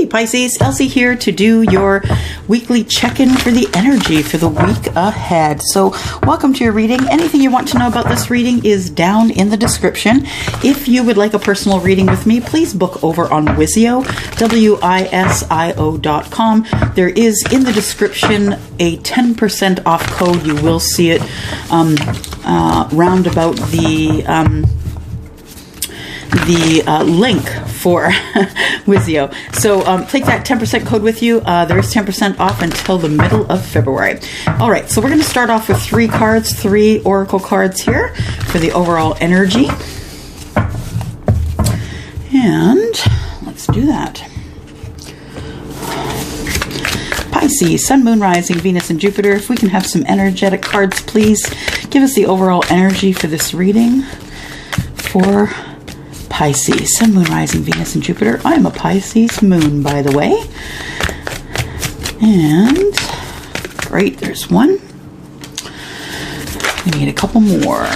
Pisces, Elsie here to do your weekly check-in for the energy for the week ahead. So welcome to your reading. Anything you want to know about this reading is down in the description. If you would like a personal reading with me, please book over on WISIO, WISIO.com. There is in the description a 10% off code. You will see it round about the link for WISIO. So take that 10% code with you. There is 10% off until the middle of February. All right, so we're going to start off with 3 cards, 3 oracle cards here for the overall energy. And let's do that. Pisces, Sun, Moon, Rising, Venus, and Jupiter. If we can have some energetic cards, please give us the overall energy for this reading for Pisces, Sun, Moon, Rising, Venus, and Jupiter. I am a Pisces moon, by the way. And great, there's 1. We need a couple more.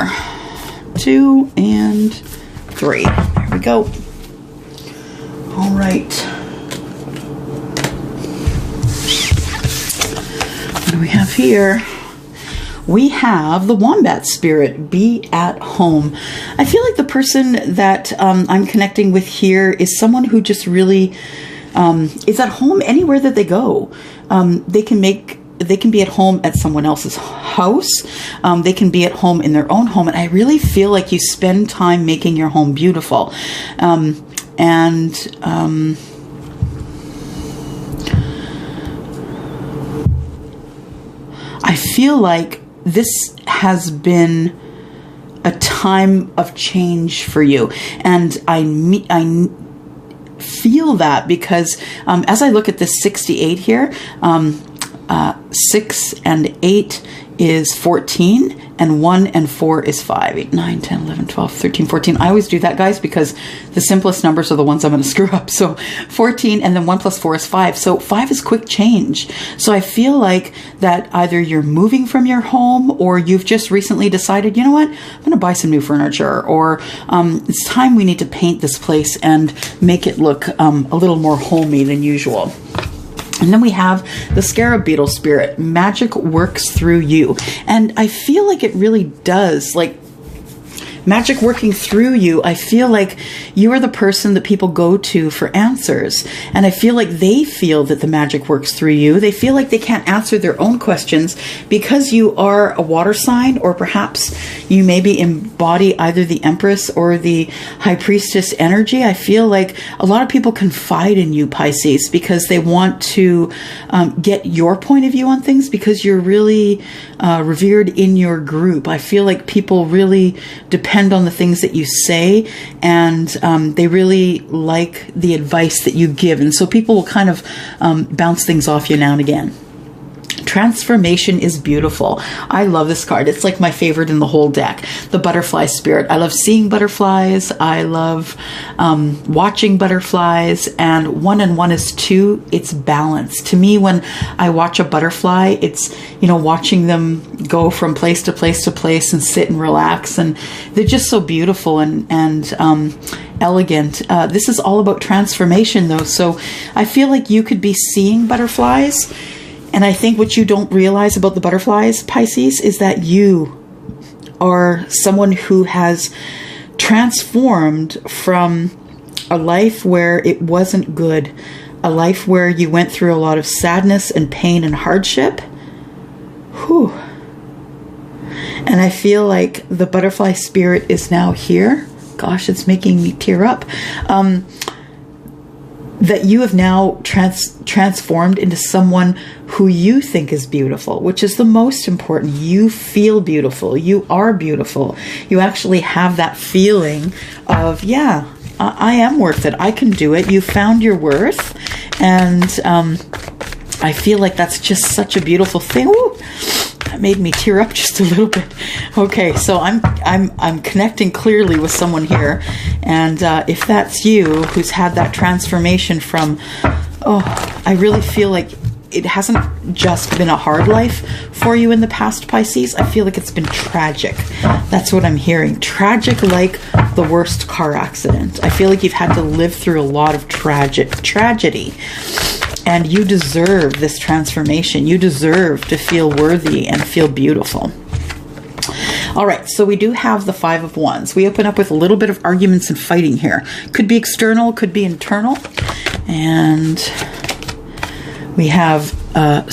2 and 3. There we go. All right. What do we have here? We have the Wombat Spirit, be at home. I feel like the person that I'm connecting with here is someone who just really is at home anywhere that they go. They can be at home at someone else's house. They can be at home in their own home. And I really feel like you spend time making your home beautiful. I feel like this has been a time of change for you. And I feel that because as I look at this 68 here, 6 and 8 is 14, and 1 and 4 is 5. 8, 9, 10, 11, 12, 13, 14. I always do that, guys, because the simplest numbers are the ones I'm going to screw up. So 14, and then 1 plus 4 is 5. So 5 is quick change. So I feel like that either you're moving from your home, or you've just recently decided, you know what, I'm going to buy some new furniture, or it's time we need to paint this place and make it look a little more homey than usual. And then we have the Scarab Beetle Spirit. Magic works through you. And I feel like it really does. Like, magic working through you, I feel like you are the person that people go to for answers. And I feel like they feel that the magic works through you. They feel like they can't answer their own questions because you are a water sign, or perhaps you maybe embody either the Empress or the High Priestess energy. I feel like a lot of people confide in you, Pisces, because they want to get your point of view on things, because you're really revered in your group. I feel like people really depend on the things that you say, and they really like the advice that you give. And so people will kind of bounce things off you now and again. Transformation is beautiful. I love this card. It's like my favorite in the whole deck. The Butterfly Spirit. I love seeing butterflies. I love watching butterflies. And 1 and 1 is 2. It's balance. To me, when I watch a butterfly, it's, you know, watching them go from place to place to place and sit and relax. And they're just so beautiful and elegant. This is all about transformation, though. So I feel like you could be seeing butterflies. And I think what you don't realize about the butterflies, Pisces, is that you are someone who has transformed from a life where it wasn't good, a life where you went through a lot of sadness and pain and hardship. Whew. And I feel like the butterfly spirit is now here. Gosh, it's making me tear up. That you have now transformed into someone who you think is beautiful, which is the most important. You feel beautiful. You are beautiful. You actually have that feeling of, yeah, I am worth it. I can do it. You found your worth. And I feel like that's just such a beautiful thing. Ooh, that made me tear up just a little bit. Okay, so I'm connecting clearly with someone here, and if that's you who's had that transformation from, I really feel like it hasn't just been a hard life for you in the past, Pisces. I feel like it's been tragic. That's what I'm hearing. Tragic like the worst car accident. I feel like you've had to live through a lot of tragedy. And you deserve this transformation. You deserve to feel worthy and feel beautiful. All right, so we do have the Five of Wands. We open up with a little bit of arguments and fighting here. Could be external, could be internal. And we have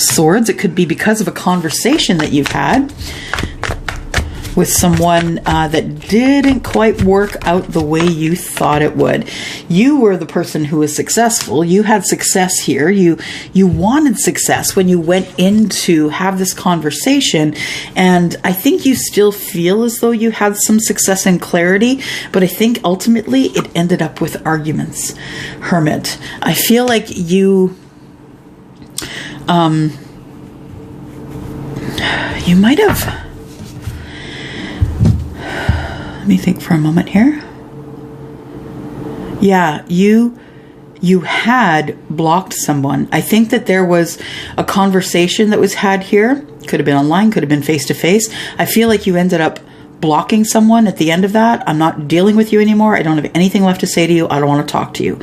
Swords. It could be because of a conversation that you've had with someone that didn't quite work out the way you thought it would. You were the person who was successful. You had success here. You wanted success when you went in to have this conversation. And I think you still feel as though you had some success and clarity, but I think ultimately it ended up with arguments. Hermit. I feel like you might have... Let me think for a moment here. Yeah, you had blocked someone. I think that there was a conversation that was had here. Could have been online, could have been face-to-face. I feel like you ended up blocking someone at the end of that. I'm not dealing with you anymore. I don't have anything left to say to you. I don't want to talk to you.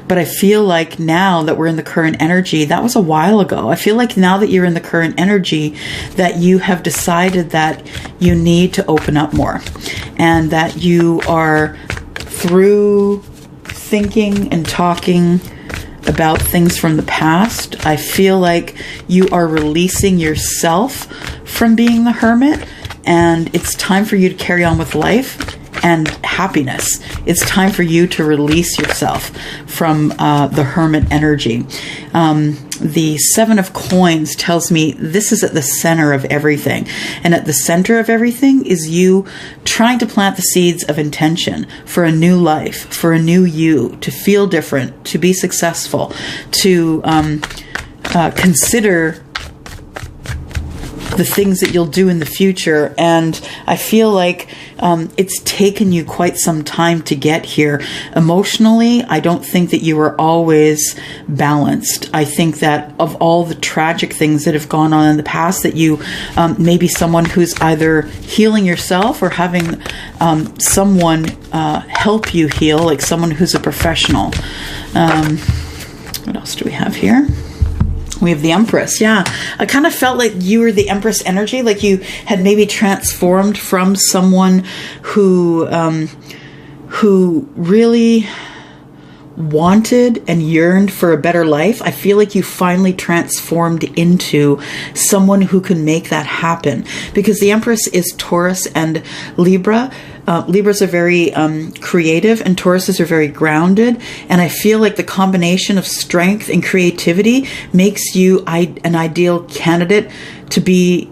But I feel like now that we're in the current energy, that was a while ago. I feel like now that you're in the current energy, that you have decided that you need to open up more, and that you are, through thinking and talking about things from the past, I feel like you are releasing yourself from being the Hermit. And it's time for you to carry on with life and happiness. It's time for you to release yourself from the Hermit energy. The Seven of Coins tells me this is at the center of everything. And at the center of everything is you trying to plant the seeds of intention for a new life, for a new you, to feel different, to be successful, to consider the things that you'll do in the future. And I feel like it's taken you quite some time to get here. Emotionally, I don't think that you were always balanced. I think that of all the tragic things that have gone on in the past, that you may be someone who's either healing yourself or having someone help you heal, like someone who's a professional. What else do we have here? We have the Empress. Yeah, I kind of felt like you were the Empress energy, like you had maybe transformed from someone who really wanted and yearned for a better life. I feel like you finally transformed into someone who can make that happen, because the Empress is Taurus and Libra. Libras are very creative, and Tauruses are very grounded. And I feel like the combination of strength and creativity makes you an ideal candidate to be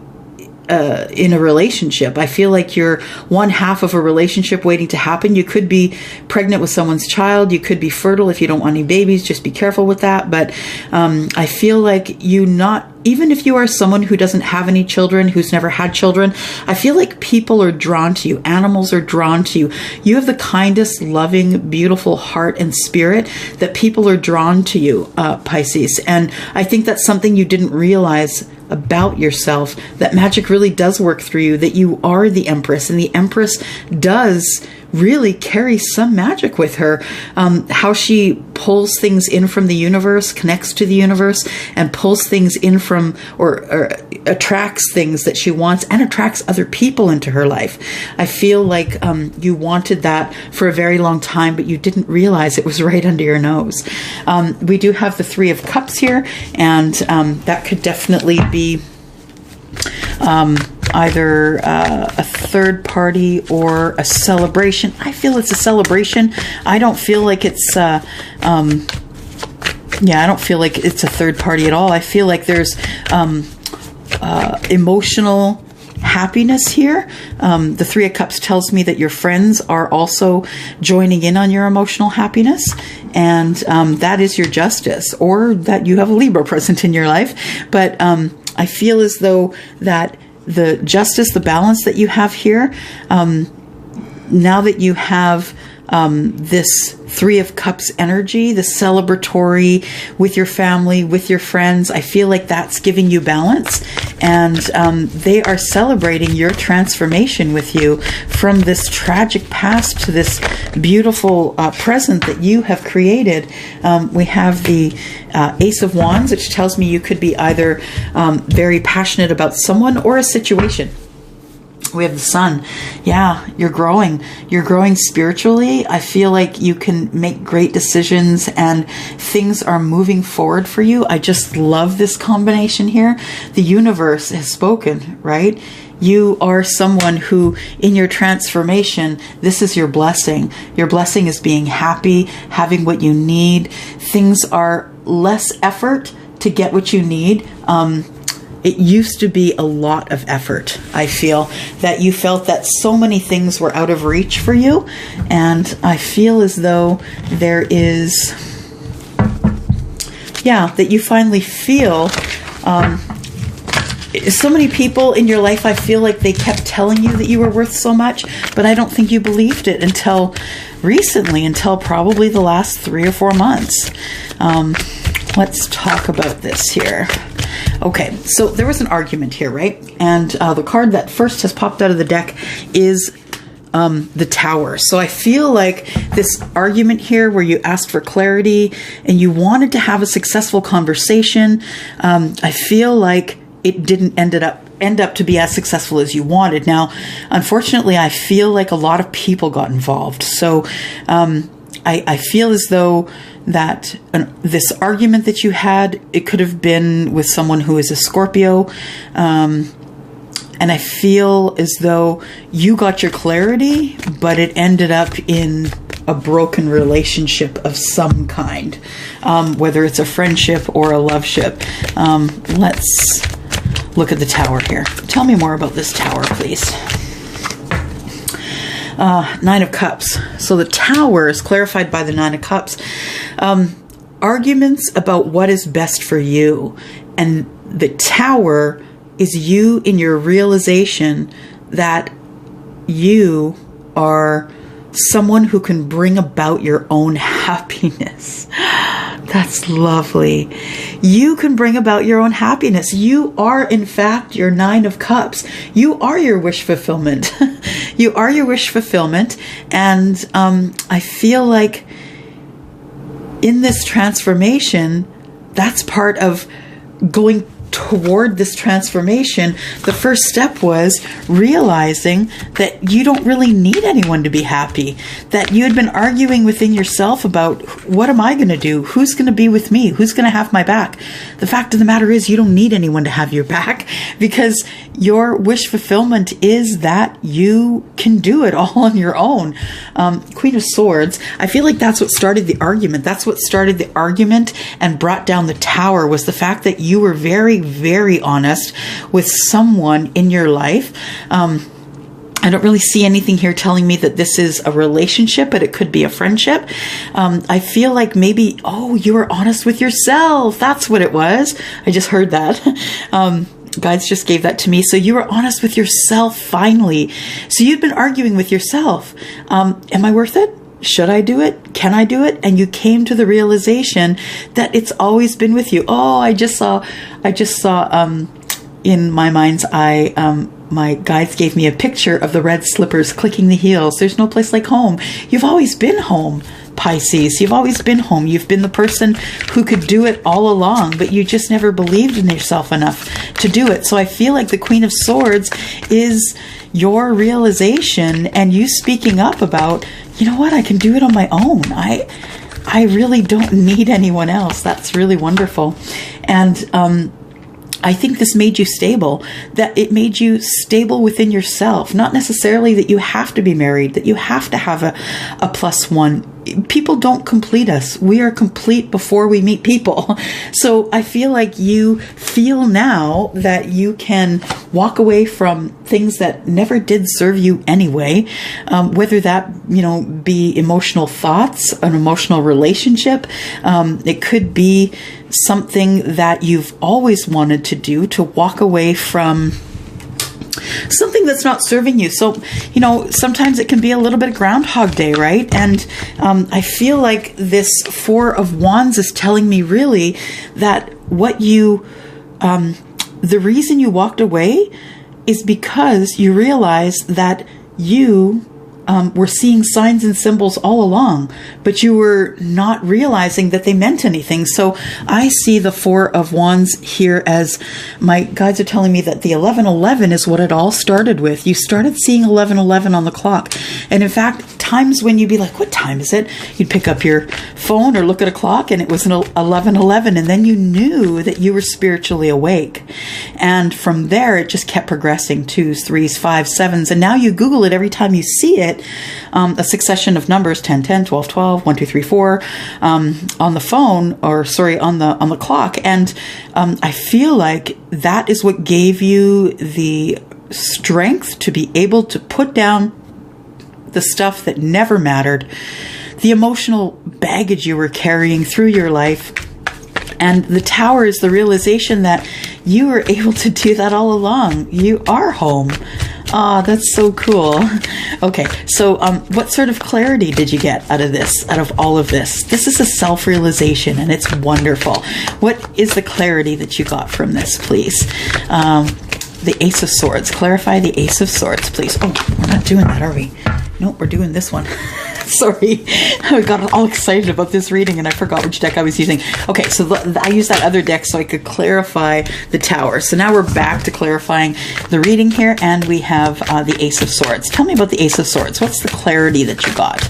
in a relationship. I feel like you're one half of a relationship waiting to happen. You could be pregnant with someone's child. You could be fertile if you don't want any babies. Just be careful with that. But I feel like even if you are someone who doesn't have any children, who's never had children, I feel like people are drawn to you. Animals are drawn to you. You have the kindest, loving, beautiful heart and spirit that people are drawn to you, Pisces. And I think that's something you didn't realize about yourself, that magic really does work through you, that you are the Empress, and the Empress does really carry some magic with her. How she pulls things in from the universe, connects to the universe, and pulls things in from, or attracts things that she wants, and attracts other people into her life. I feel like you wanted that for a very long time, but you didn't realize it was right under your nose. We do have the Three of Cups here, and that could definitely be either a third party or a celebration. I feel it's a celebration. I don't feel like it's I don't feel like it's a third party at all. I feel like there's emotional happiness here. The Three of Cups tells me that your friends are also joining in on your emotional happiness, and that is your justice, or that you have a Libra present in your life. But I feel as though that the justice, the balance that you have here, now that you have this Three of Cups energy, the celebratory with your family, with your friends. I feel like that's giving you balance, and they are celebrating your transformation with you from this tragic past to this beautiful present that you have created. We have the Ace of Wands, which tells me you could be either very passionate about someone or a situation. We have the Sun. Yeah, you're growing. You're growing spiritually. I feel like you can make great decisions and things are moving forward for you. I just love this combination here. The universe has spoken, right? You are someone who, in your transformation, this is your blessing. Your blessing is being happy, having what you need. Things are less effort to get what you need. It used to be a lot of effort. I feel that you felt that so many things were out of reach for you. And I feel as though there is, that you finally feel, so many people in your life, I feel like they kept telling you that you were worth so much, but I don't think you believed it until recently, until probably the last 3 or 4 months. Let's talk about this here. Okay, so there was an argument here, right? And the card that first has popped out of the deck is the Tower. So I feel like this argument here where you asked for clarity and you wanted to have a successful conversation, I feel like it didn't end up to be as successful as you wanted. Now, unfortunately, I feel like a lot of people got involved. So I feel as though that this argument that you had, it could have been with someone who is a Scorpio. And I feel as though you got your clarity, but it ended up in a broken relationship of some kind, whether it's a friendship or a loveship. Let's look at the Tower here. Tell me more about this Tower, please. 9 of Cups. So the Tower is clarified by the 9 of Cups. Arguments about what is best for you. And the Tower is you in your realization that you are someone who can bring about your own happiness. That's lovely. You can bring about your own happiness. You are, in fact, your 9 of Cups. You are your wish fulfillment. You are your wish fulfillment. And I feel like in this transformation, that's part of going toward this transformation. The first step was realizing that you don't really need anyone to be happy, that you had been arguing within yourself about, what am I going to do? Who's going to be with me? Who's going to have my back? The fact of the matter is you don't need anyone to have your back, because your wish fulfillment is that you can do it all on your own. Queen of Swords, I feel like that's what started the argument. That's what started the argument and brought down the Tower, was the fact that you were very, very honest with someone in your life. I don't really see anything here telling me that this is a relationship, but it could be a friendship. I feel like maybe, you were honest with yourself. That's what it was. I just heard that. Guides just gave that to me. So you were honest with yourself finally. So you'd been arguing with yourself. Am I worth it? Should I do it? Can I do it? And you came to the realization that it's always been with you. I just saw in my mind's eye, my guides gave me a picture of the red slippers clicking the heels. There's no place like home. You've always been home, Pisces. You've always been home. You've been the person who could do it all along, but you just never believed in yourself enough to do it. So I feel like the Queen of Swords is your realization and you speaking up about, you know what, I can do it on my own. I really don't need anyone else. That's really wonderful. And I think this made you stable, that it made you stable within yourself. Not necessarily that you have to be married, that you have to have a +1. People don't complete us. We are complete before we meet people. So I feel like you feel now that you can walk away from things that never did serve you anyway, whether that, be emotional thoughts, an emotional relationship. It could be something that you've always wanted to do, to walk away from something that's not serving you. So, you know, sometimes it can be a little bit of Groundhog Day, right? And I feel like this Four of Wands is telling me really that what you, the reason you walked away is because you realized that you were seeing signs and symbols all along, but you were not realizing that they meant anything. So I see the Four of Wands here as my guides are telling me that the 11:11 is what it all started with. You started seeing 11:11 on the clock. And in fact, times when you'd be like, what time is it? You'd pick up your phone or look at a clock and it was an 11:11, and then you knew that you were spiritually awake. And from there, it just kept progressing, 2s, 3s, 5s, 7s. And now you Google it every time you see it, a succession of numbers, 10, 10, 12, 12, 1, 2, 3, 4, on the phone, or sorry, on the clock. And I feel like that is what gave you the strength to be able to put down the stuff that never mattered, the emotional baggage you were carrying through your life. And the Tower is the realization that you were able to do that all along. You are home. Ah, that's so cool. Okay, so what sort of clarity did you get out of this, out of all of this? This is a self-realization, and it's wonderful. What is the clarity that you got from this, please? The Ace of Swords. Clarify the Ace of Swords, please. Oh, we're not doing that, are we? No, we're doing this one. Sorry, I got all excited about this reading and I forgot which deck I was using. Okay, so I used that other deck so I could clarify the Tower. So now we're back to clarifying the reading here, and we have the Ace of Swords. Tell me about the Ace of Swords. What's the clarity that you got?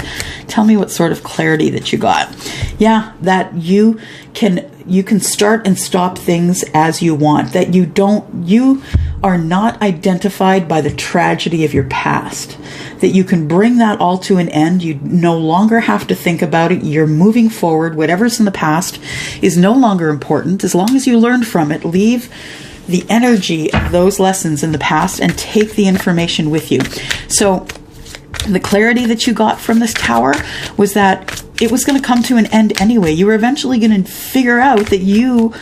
Tell me what sort of clarity that you got. Yeah, that you can start and stop things as you want, that you are not identified by the tragedy of your past, that you can bring that all to an end. You no longer have to think about it. You're moving forward. Whatever's in the past is no longer important. As long as you learned from it, leave the energy of those lessons in the past and take the information with you. So the clarity that you got from this Tower was that it was going to come to an end anyway. You were eventually going to figure out that you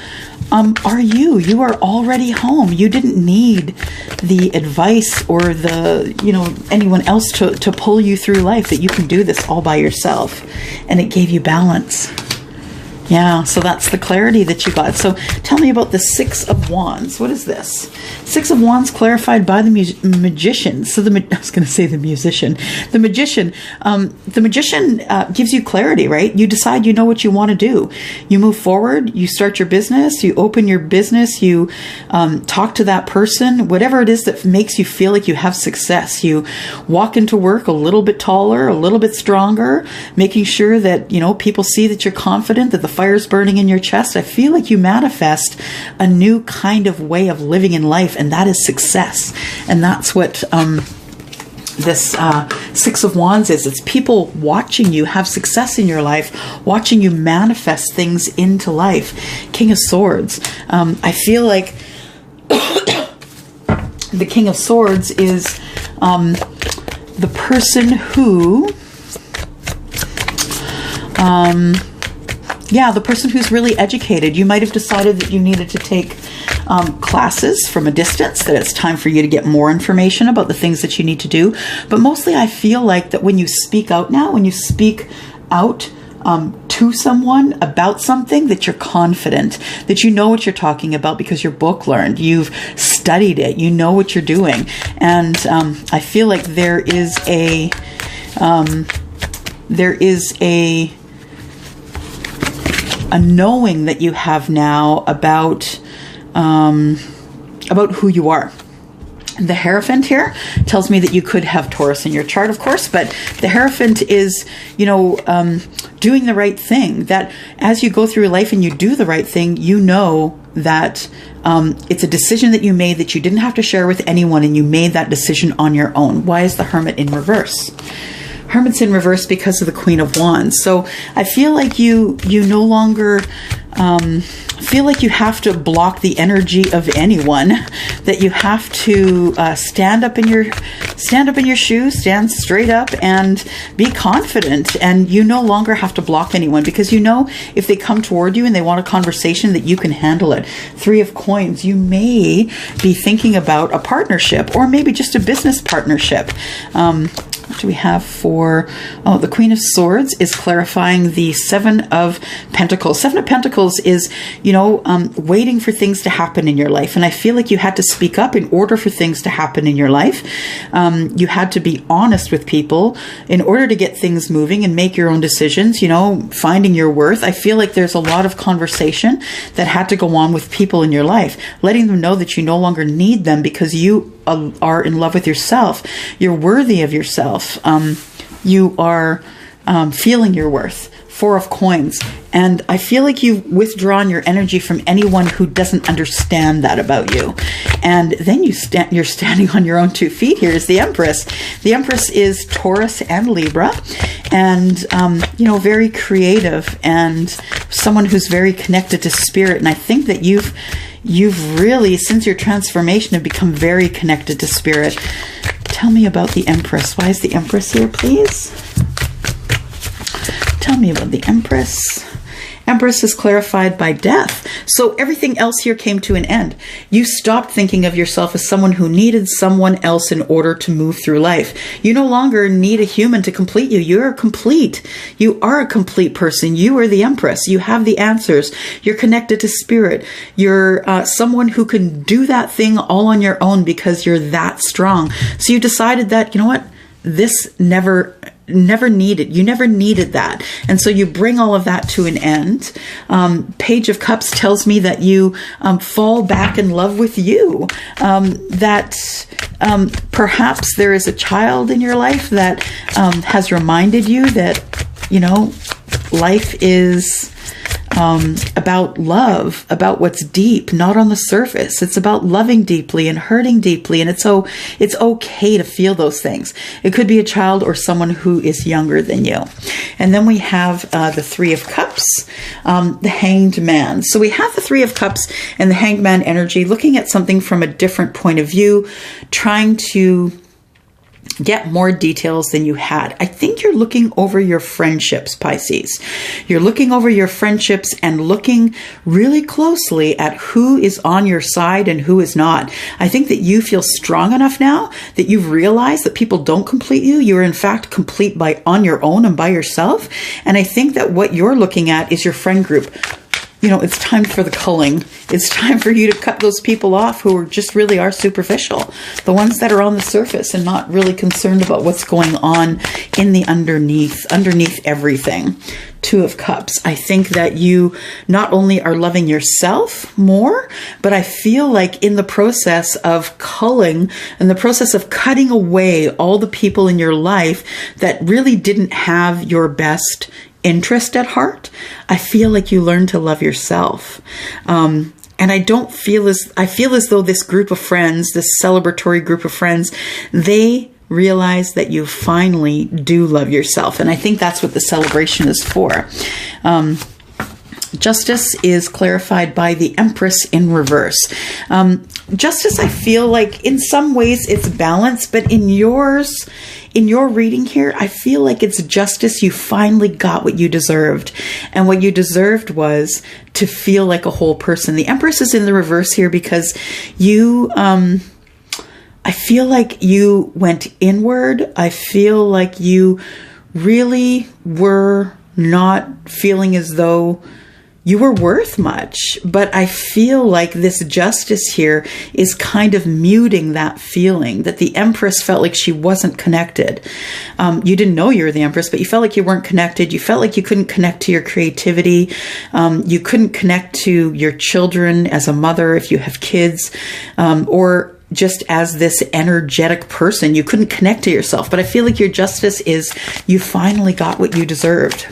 are you. You are already home. You didn't need the advice or anyone else to pull you through life, that you can do this all by yourself. And it gave you balance. Yeah, so that's the clarity that you got. So tell me about the Six of Wands. What is this? Six of Wands clarified by the magician. So I was going to say the musician. The magician. The magician gives you clarity, right? You decide you know what you want to do. You move forward. You start your business. You open your business. You talk to that person. Whatever it is that makes you feel like you have success. You walk into work a little bit taller, a little bit stronger, making sure that people see that you're confident, that the fire's burning in your chest. I feel like you manifest a new kind of way of living in life, and that is success. And that's what this Six of Wands is. It's people watching you have success in your life, watching you manifest things into life. King of Swords. I feel like the King of Swords is the person who the person who's really educated. You might have decided that you needed to take classes from a distance, that it's time for you to get more information about the things that you need to do. But mostly I feel like that when you speak out now, when you speak out to someone about something, that you're confident, that you know what you're talking about because you're book learned, you've studied it, you know what you're doing. And I feel like there is a knowing that you have now about who you are. The Hierophant here tells me that you could have Taurus in your chart, of course, but the Hierophant is, doing the right thing. That as you go through life and you do the right thing, you know that it's a decision that you made that you didn't have to share with anyone, and you made that decision on your own. Why is the Hermit in reverse? Hermit's in reverse because of the Queen of Wands. So I feel like you no longer feel like you have to block the energy of anyone, that you have to stand up in your shoes, stand straight up and be confident, and you no longer have to block anyone, because you know if they come toward you and they want a conversation that you can handle it. 3 of Coins, you may be thinking about a partnership, or maybe just a business partnership. What do we have for, the Queen of Swords is clarifying the 7 of Pentacles. 7 of Pentacles is, waiting for things to happen in your life. And I feel like you had to speak up in order for things to happen in your life. You had to be honest with people in order to get things moving and make your own decisions, finding your worth. I feel like there's a lot of conversation that had to go on with people in your life, letting them know that you no longer need them because you are in love with yourself. You're worthy of yourself. You are feeling your worth. 4 of Coins. And I feel like you've withdrawn your energy from anyone who doesn't understand that about you. And then you're standing on your own 2 feet. Here is the Empress. The Empress is Taurus and Libra, and very creative, and someone who's very connected to spirit. And I think that you've really, since your transformation, have become very connected to spirit. Tell me about the Empress. Why is the Empress here, please? Tell me about the Empress. Empress is clarified by death. So everything else here came to an end. You stopped thinking of yourself as someone who needed someone else in order to move through life. You no longer need a human to complete you. You're complete. You are a complete person. You are the Empress. You have the answers. You're connected to spirit. You're someone who can do that thing all on your own because you're that strong. So you decided that, this never needed. You never needed that. And so you bring all of that to an end. Page of Cups tells me that you fall back in love with you. That perhaps there is a child in your life that has reminded you that, life is about love, about what's deep, not on the surface. It's about loving deeply and hurting deeply, and it's okay to feel those things. It could be a child or someone who is younger than you. And then we have the 3 of Cups, the Hanged Man. So we have the 3 of Cups and the Hanged Man energy, looking at something from a different point of view, trying to get more details than you had. I think you're looking over your friendships, Pisces. You're looking over your friendships and looking really closely at who is on your side and who is not. I think that you feel strong enough now that you've realized that people don't complete you. You are in fact complete on your own and by yourself. And I think that what you're looking at is your friend group. It's time for the culling. It's time for you to cut those people off who just really are superficial. The ones that are on the surface and not really concerned about what's going on in the underneath everything. 2 of Cups. I think that you not only are loving yourself more, but I feel like in the process of culling, in the process of cutting away all the people in your life that really didn't have your best interest at heart, I feel like you learn to love yourself. And I feel as though this group of friends, this celebratory group of friends, they realize that you finally do love yourself. And I think that's what the celebration is for. Justice is clarified by the Empress in reverse. Justice, I feel like in some ways it's balanced, but in your reading here, I feel like it's justice. You finally got what you deserved. And what you deserved was to feel like a whole person. The Empress is in the reverse here because you, I feel like you went inward. I feel like you really were not feeling as though you were worth much, but I feel like this justice here is kind of muting that feeling, that the Empress felt like she wasn't connected. You didn't know you were the Empress, but you felt like you weren't connected. You felt like you couldn't connect to your creativity. You couldn't connect to your children as a mother if you have kids, or just as this energetic person. You couldn't connect to yourself, but I feel like your justice is you finally got what you deserved.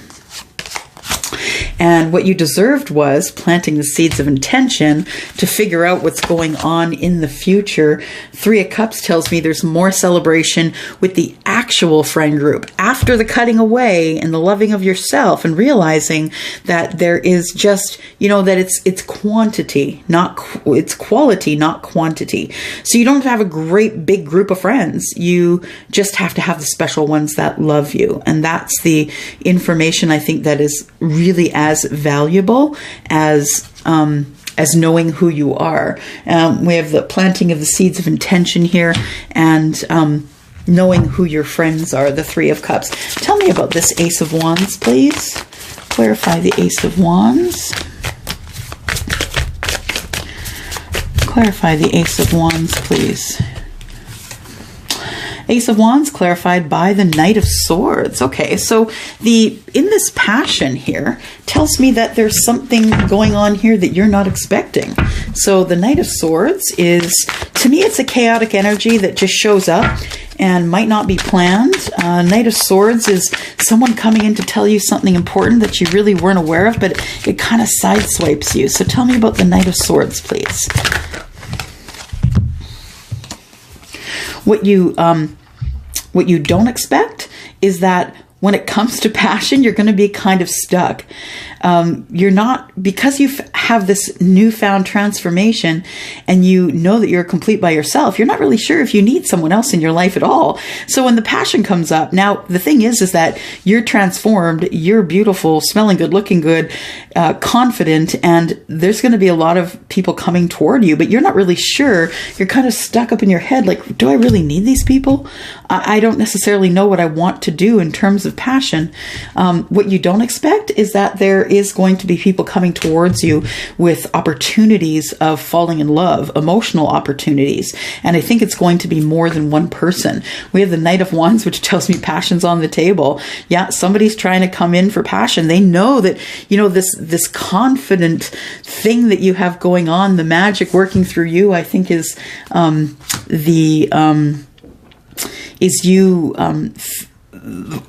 And what you deserved was planting the seeds of intention to figure out what's going on in the future. 3 of Cups tells me there's more celebration with the actual friend group after the cutting away and the loving of yourself, and realizing that there is just, that it's quantity, it's quality, not quantity. So you don't have a great big group of friends. You just have to have the special ones that love you. And that's the information I think that is really as valuable as knowing who you are. We have the planting of the seeds of intention here, and knowing who your friends are, the 3 of Cups. Tell me about this Ace of Wands, please. Clarify the Ace of Wands. Clarify the Ace of Wands, please. Ace of Wands clarified by the Knight of Swords. Okay, so in this passion here tells me that there's something going on here that you're not expecting. So the Knight of Swords is, to me, it's a chaotic energy that just shows up and might not be planned. Knight of Swords is someone coming in to tell you something important that you really weren't aware of, but it kind of sideswipes you. So tell me about the Knight of Swords, please. What you don't expect is that when it comes to passion, you're going to be kind of stuck. You're not, because you have this newfound transformation and you know that you're complete by yourself, you're not really sure if you need someone else in your life at all. So when the passion comes up, now the thing is that you're transformed, you're beautiful, smelling good, looking good, confident, and there's going to be a lot of people coming toward you, but you're not really sure. You're kind of stuck up in your head, like, do I really need these people? I don't necessarily know what I want to do in terms of passion. What you don't expect is that there is going to be people coming towards you with opportunities of falling in love, emotional opportunities. And I think it's going to be more than one person. We have the Knight of Wands, which tells me passion's on the table. Yeah, somebody's trying to come in for passion. They know that, this confident thing that you have going on, the magic working through you, I think is you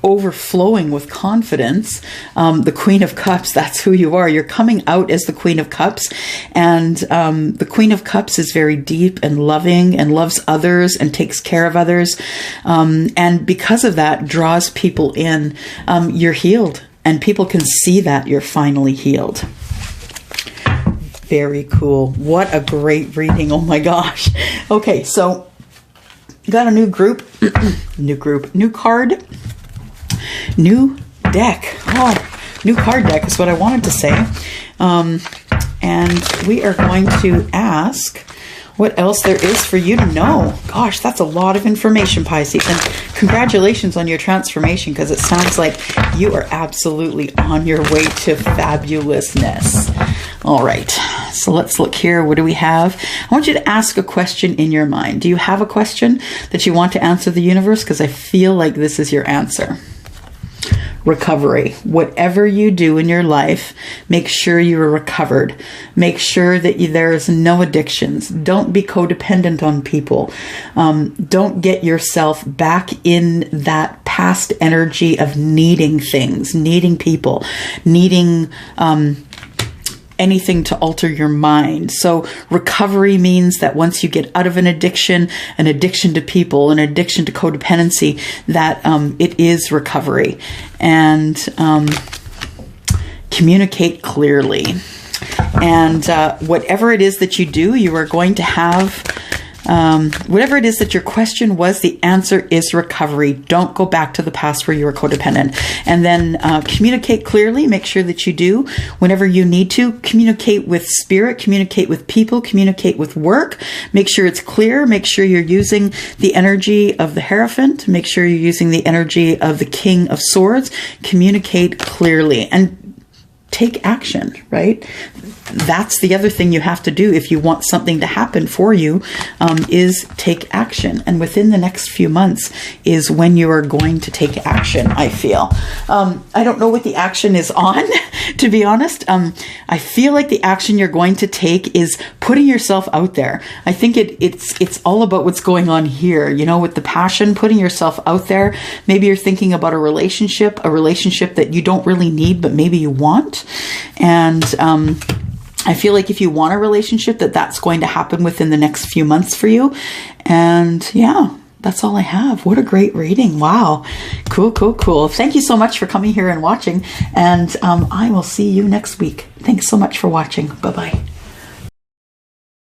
overflowing with confidence. The Queen of Cups, that's who you are. You're coming out as the Queen of Cups, and the Queen of Cups is very deep and loving and loves others and takes care of others, and because of that draws people in. You're healed, and people can see that you're finally healed. Very cool. What a great reading. Oh my gosh. Okay, so got a new group, new card, new deck. Oh, new card deck is what I wanted to say. And we are going to ask what else there is for you to know. Gosh, that's a lot of information, Pisces. And congratulations on your transformation, because it sounds like you are absolutely on your way to fabulousness. All right, so let's look here. What do we have? I want you to ask a question in your mind. Do you have a question that you want to answer the universe? Because I feel like this is your answer. Recovery. Whatever you do in your life, make sure you are recovered. Make sure that there's no addictions. Don't be codependent on people. Don't get yourself back in that past energy of needing things, needing people, needing anything to alter your mind. So recovery means that once you get out of an addiction to people, an addiction to codependency, that it is recovery. And communicate clearly. And whatever it is that you do, you are going to have whatever it is that your question was, the answer is recovery. Don't go back to the past where you were codependent. And then communicate clearly. Make sure that you do whenever you need to. Communicate with spirit, communicate with people, communicate with work. Make sure it's clear. Make sure you're using the energy of the Hierophant. Make sure you're using the energy of the King of Swords. Communicate clearly and take action, right? That's the other thing you have to do if you want something to happen for you, is take action. And within the next few months is when you are going to take action, I feel. I don't know what the action is on, to be honest. I feel like the action you're going to take is putting yourself out there. I think it's all about what's going on here, with the passion, putting yourself out there. Maybe you're thinking about a relationship that you don't really need, but maybe you want. And I feel like if you want a relationship, that's going to happen within the next few months for you. And yeah, that's all I have. What a great reading. Wow. Cool, cool, cool. Thank you so much for coming here and watching. And I will see you next week. Thanks so much for watching. Bye-bye.